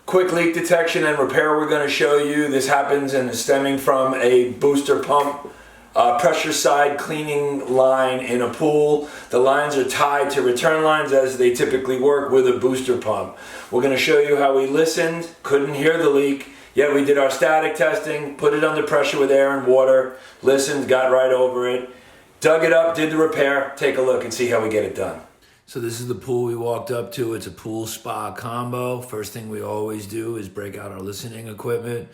Quick leak detection and repair we're going to show you. This happens and is stemming from a booster pump pressure side cleaning line in a pool. The lines are tied to return lines as they typically work with a booster pump. We're going to show you how we listened, couldn't hear the leak, yet we did our static testing, put it under pressure with air and water, listened, got right over it, dug it up, did the repair. Take a look and see how we get it done. So this is the pool we walked up to. It's a pool spa combo. First thing we always do is break out our listening equipment,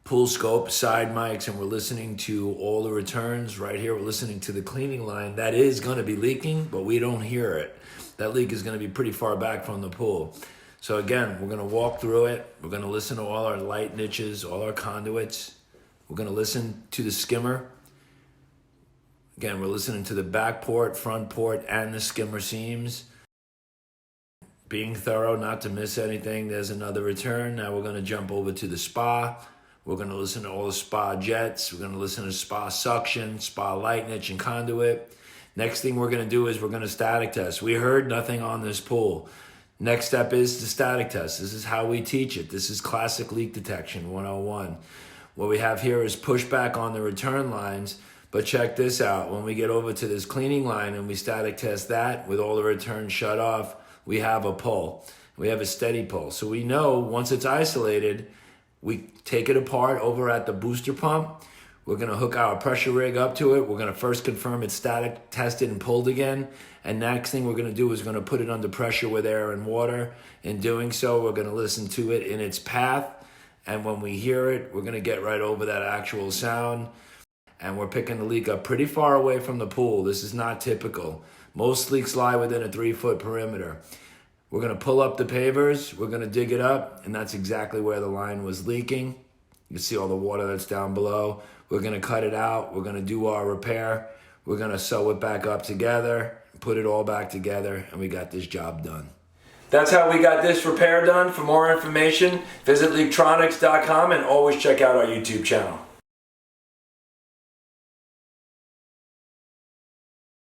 pool scope, side mics, and we're listening to all the returns. Right here, we're listening to the cleaning line. That is going to be leaking, but we don't hear it. That leak is going to be pretty far back from the pool. So again, we're going to walk through it. We're going to listen to all our light niches, all our conduits. We're going to listen to the skimmer. Again, we're listening to the back port, front port, and the skimmer seams. Being thorough, not to miss anything. There's another return. Now we're going to jump over to the spa. We're going to listen to all the spa jets. We're going to listen to spa suction, spa light niche, and conduit. Next thing we're going to do is we're going to static test. We heard nothing on this pool. Next step is the static test. This is how we teach it. This is classic leak detection 101. What we have here is pushback on the return lines. But check this out. When we get over to this cleaning line and we static test that with all the returns shut off, we have a pull. We have a steady pull. So we know once it's isolated, we take it apart over at the booster pump. We're going to hook our pressure rig up to it. We're going to first confirm it's static tested and pulled again. And next thing we're going to do is going to put it under pressure with air and water. In doing so, we're going to listen to it in its path. And when we hear it, we're going to get right over that actual sound. And we're picking the leak up pretty far away from the pool. This is not typical. Most leaks lie within a 3-foot perimeter. We're going to pull up the pavers. We're going to dig it up. And that's exactly where the line was leaking. You can see all the water that's down below. We're going to cut it out. We're going to do our repair. We're going to sew it back up together, put it all back together, and we got this job done. That's how we got this repair done. For more information, visit Leaktronics.com and always check out our YouTube channel.